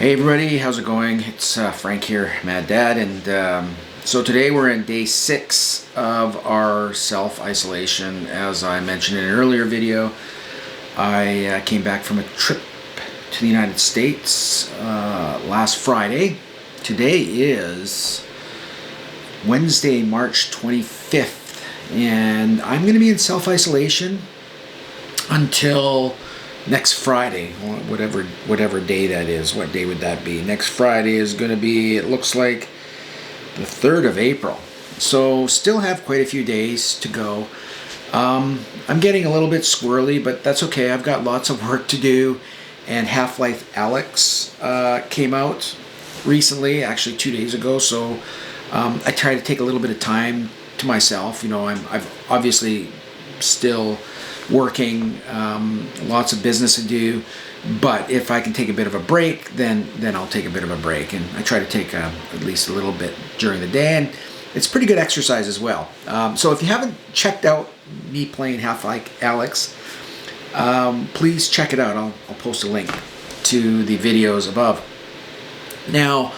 Hey everybody, how's it going? It's Frank here, Mad Dad, and so today we're in day 6 of our self-isolation. As I mentioned in an earlier video, I came back from a trip to the United States last Friday. Today is Wednesday, March 25th, and I'm going to be in self-isolation until next Friday, whatever day that is. What day would that be? Next Friday is going to be, it looks like, the 3rd of April. So still have quite a few days to go. I'm getting a little bit squirrely, but that's okay. I've got lots of work to do. And Half-Life Alyx came out recently, actually 2 days ago. So I try to take a little bit of time to myself. You know, I've obviously still working, lots of business to do, but if I can take a bit of a break, then I'll take a bit of a break, and I try to take at least a little bit during the day, and it's pretty good exercise as well. So if you haven't checked out me playing Half-Life Alyx, please check it out. I'll post a link to the videos above. Now,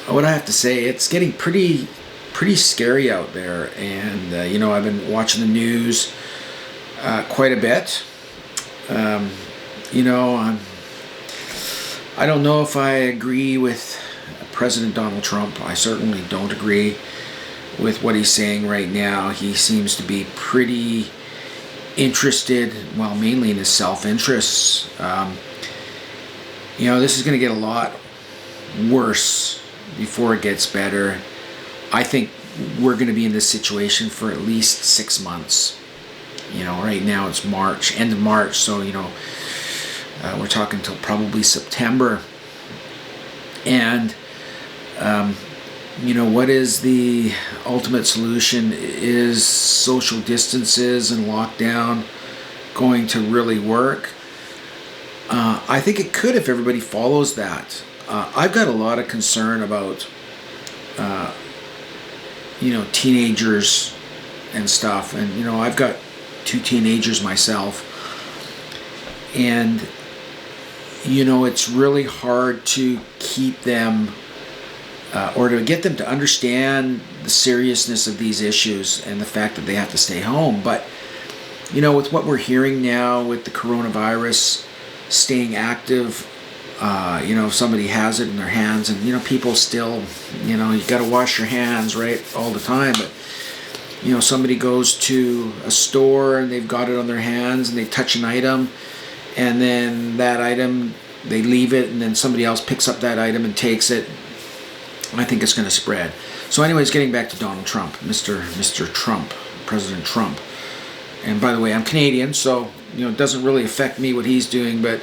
what I have to say, it's getting pretty scary out there, and you know, I've been watching the news quite a bit. You know, I don't know if I agree with President Donald Trump. I certainly don't agree with what he's saying right now. He seems to be pretty interested, well, mainly in his self-interests. You know, this is going to get a lot worse before it gets better. I think we're going to be in this situation for at least 6 months. You know, right now it's March, end of March, so, you know, we're talking till probably September. And, you know, what is the ultimate solution? Is social distances and lockdown going to really work? I think it could if everybody follows that. I've got a lot of concern about you know, teenagers and stuff, and you know, I've got 2 teenagers myself, and you know, it's really hard to keep them or to get them to understand the seriousness of these issues and the fact that they have to stay home. But you know, with what we're hearing now with the coronavirus staying active, you know, if somebody has it in their hands, and you know, people still, you know, you got to wash your hands, right, all the time, but you know, somebody goes to a store and they've got it on their hands and they touch an item, and then that item, they leave it, and then somebody else picks up that item and takes it. I think it's going to spread. So anyways, getting back to Donald Trump, Mr. Trump, President Trump. And by the way, I'm Canadian, so you know, it doesn't really affect me what he's doing, but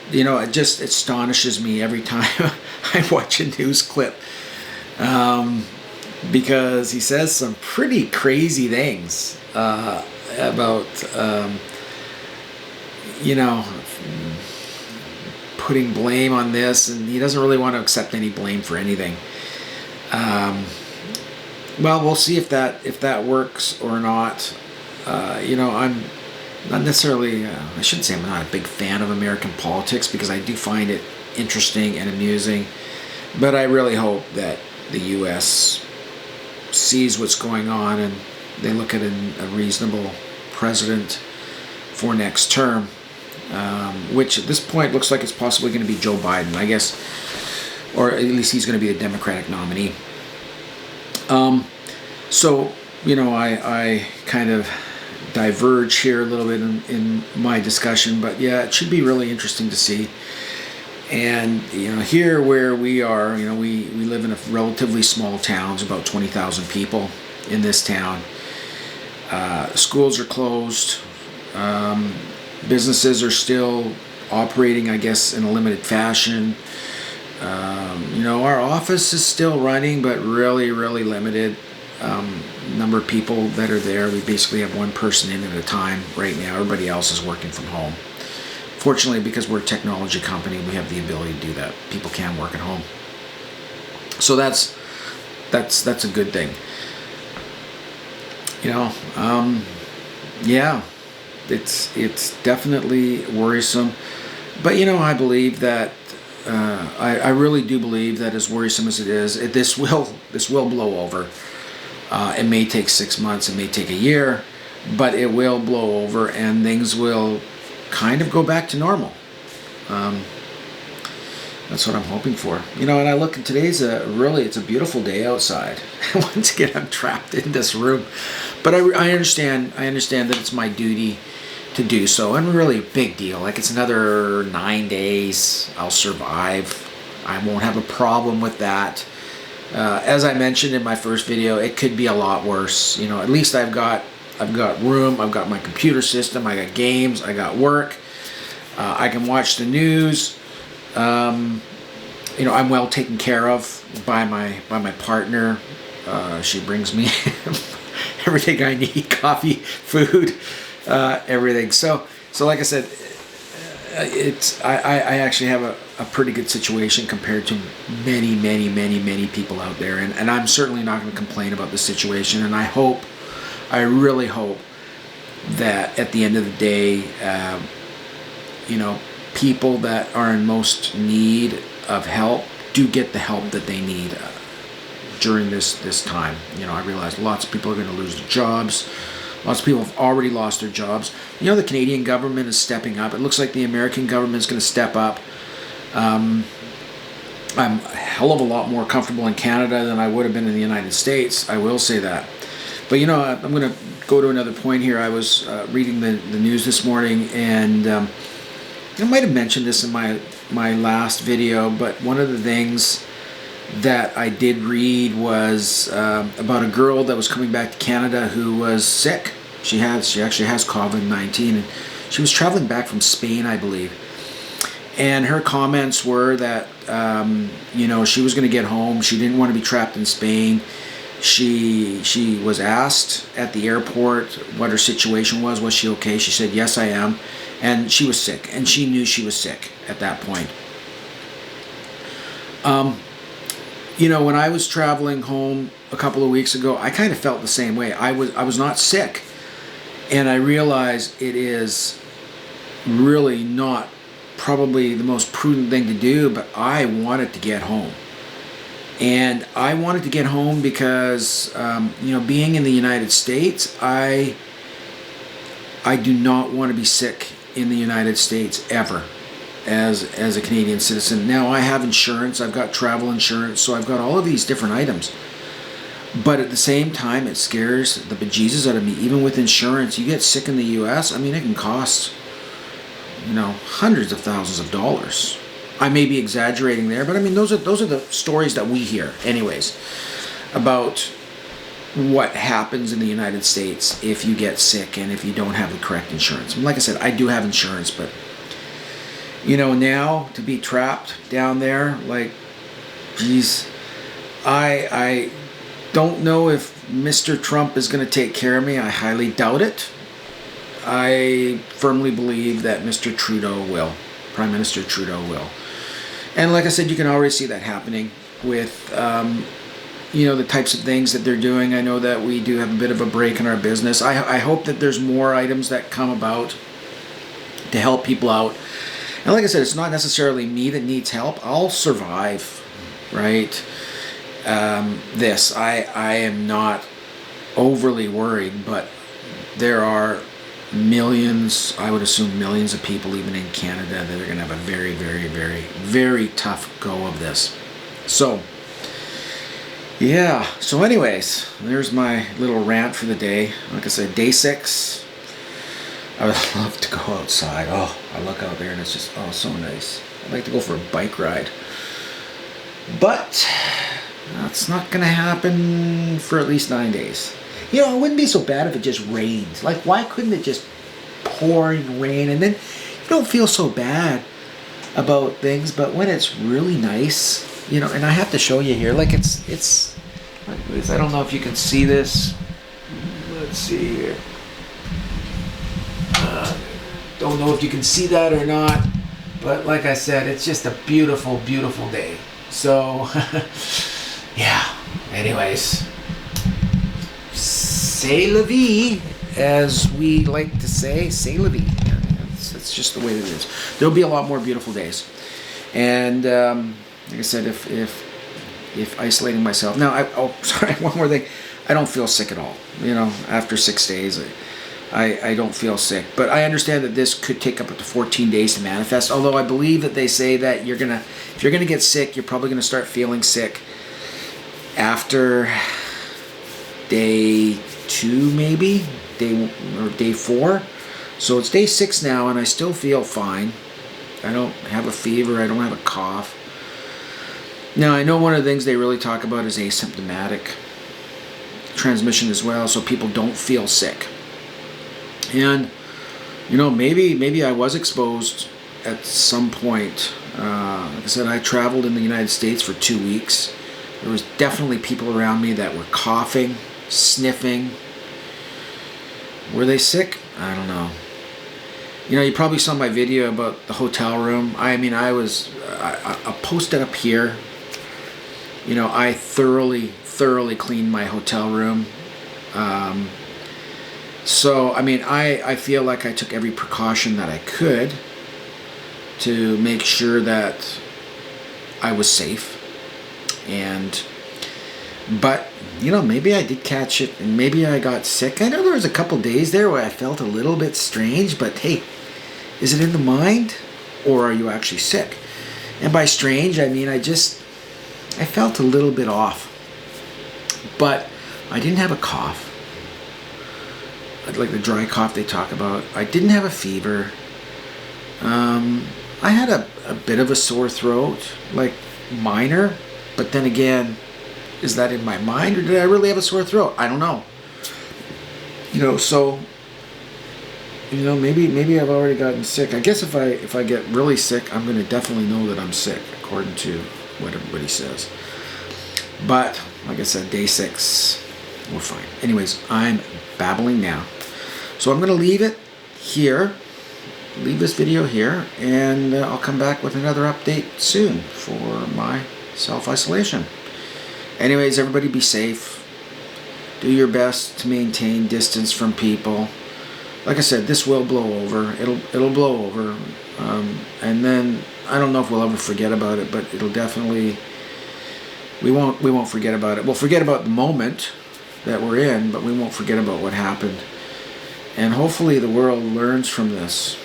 you know, it just astonishes me every time I watch a news clip, because he says some pretty crazy things about you know, putting blame on this, and he doesn't really want to accept any blame for anything. Well, we'll see if that works or not. You know, I'm not necessarily, I shouldn't say I'm not a big fan of American politics, because I do find it interesting and amusing, but I really hope that the U.S. sees what's going on and they look at a reasonable president for next term, which at this point looks like it's possibly going to be Joe Biden, I guess, or at least he's going to be the Democratic nominee. So, you know, I kind of diverge here a little bit in my discussion, but yeah, it should be really interesting to see. And you know, here where we are, you know, we live in a relatively small town. There's about 20,000 people in this town. Schools are closed. Businesses are still operating, I guess, in a limited fashion. You know, our office is still running, but really limited. Number of people that are there. We basically have one person in at a time right now. Everybody else is working from home. Fortunately, because we're a technology company, we have the ability to do that. People can work at home, so that's a good thing. You know, yeah, it's definitely worrisome. But you know, I believe that I really do believe that, as worrisome as it is, this will blow over. It may take 6 months, it may take a year, but it will blow over, and things will kind of go back to normal. That's what I'm hoping for. You know, and I look, and today's it's a beautiful day outside. Once again, I'm trapped in this room, but I understand that it's my duty to do so, and really big deal. Like, it's another 9 days. I'll survive. I won't have a problem with that. As I mentioned in my first video, it could be a lot worse. You know, at least I've got room. I've got my computer system. I got games. I got work. I can watch the news. You know, I'm well taken care of by my partner. She brings me everything I need: coffee, food, everything. So like I said, I actually have a pretty good situation compared to many people out there, and I'm certainly not going to complain about the situation. And I really hope that at the end of the day, you know, people that are in most need of help do get the help that they need during this time. You know, I realize lots of people are going to lose their jobs. Lots of people have already lost their jobs. You know, the Canadian government is stepping up. It looks like the American government is going to step up. I'm a hell of a lot more comfortable in Canada than I would have been in the United States. I will say that. But you know, I'm going to go to another point here. I was reading the news this morning, and I might have mentioned this in my last video, but one of the things that I did read was about a girl that was coming back to Canada who was sick. She actually has COVID-19, and she was traveling back from Spain, I believe. And her comments were that you know, she was going to get home. She didn't want to be trapped in Spain. She was asked at the airport what her situation was. Was she okay? She said, "Yes, I am." And she was sick, and she knew she was sick at that point. You know, when I was traveling home a couple of weeks ago, I kind of felt the same way. I was not sick, and I realized it is really not probably the most prudent thing to do, but I wanted to get home. And I wanted to get home because, you know, being in the United States, I do not want to be sick in the United States ever as a Canadian citizen. Now, I have insurance. I've got travel insurance, so I've got all of these different items. But at the same time, it scares the bejesus out of me. Even with insurance, you get sick in the U.S., I mean, it can cost, you know, hundreds of thousands of dollars. I may be exaggerating there, but I mean, those are the stories that we hear anyways about what happens in the United States if you get sick and if you don't have the correct insurance. And like I said, I do have insurance, but you know, now to be trapped down there, like, geez, I don't know if Mr. Trump is going to take care of me. I highly doubt it. I firmly believe that Mr. Trudeau will. Prime Minister Trudeau will. And like I said, you can already see that happening with, you know, the types of things that they're doing. I know that we do have a bit of a break in our business. I hope that there's more items that come about to help people out. And like I said, it's not necessarily me that needs help. I'll survive, right? I am not overly worried, but there are millions, I would assume millions of people even in Canada that are going to have a very, very, very, very tough go of this. So, yeah. So anyways, there's my little rant for the day. Like I said, day 6. I would love to go outside. Oh, I look out there and it's just, oh, so nice. I'd like to go for a bike ride. But that's not going to happen for at least 9 days. You know, it wouldn't be so bad if it just rained. Like, why couldn't it just pour and rain? And then you don't feel so bad about things. But when it's really nice, you know, and I have to show you here. Like, it's I don't know if you can see this. Let's see here. Don't know if you can see that or not. But like I said, it's just a beautiful, beautiful day. So, yeah. Anyways. C'est la vie, as we like to say. C'est la vie. That's just the way that it is. There'll be a lot more beautiful days. And like I said, if isolating myself... Now, sorry, one more thing. I don't feel sick at all. You know, after 6 days, I don't feel sick. But I understand that this could take up to 14 days to manifest. Although I believe that they say that if you're gonna get sick, you're probably gonna start feeling sick after day 2, maybe day 4. So it's day 6 now, and I still feel fine. I don't have a fever. I don't have a cough. Now, I know one of the things they really talk about is asymptomatic transmission as well, so people don't feel sick. And, you know, maybe I was exposed at some point. Like I said, I traveled in the United States for 2 weeks. There was definitely people around me that were coughing, sniffing. Were they sick? I don't know. You know, you probably saw my video about the hotel room. I mean, I posted up here. You know, I thoroughly cleaned my hotel room. So, I mean, I feel like I took every precaution that I could to make sure that I was safe. But, you know, maybe I did catch it, and maybe I got sick. I know there was a couple days there where I felt a little bit strange, but hey, is it in the mind, or are you actually sick? And by strange, I mean I felt a little bit off. But I didn't have a cough, like the dry cough they talk about. I didn't have a fever. I had a bit of a sore throat, like minor, but then again, is that in my mind, or did I really have a sore throat? I don't know. You know, so, you know, maybe I've already gotten sick. I guess if I get really sick, I'm going to definitely know that I'm sick, according to what everybody says. But, like I said, day 6, we're fine. Anyways, I'm babbling now. So I'm going to leave it here, leave this video here, and I'll come back with another update soon for my self-isolation. Anyways, everybody be safe. Do your best to maintain distance from people. Like I said, this will blow over. It'll blow over. And then, I don't know if we'll ever forget about it, but it'll definitely... We won't forget about it. We'll forget about the moment that we're in, but we won't forget about what happened. And hopefully the world learns from this.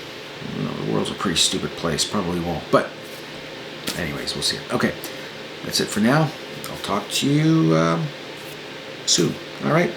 You know, the world's a pretty stupid place. Probably won't. But anyways, we'll see. Okay, that's it for now. I'll talk to you soon. All right.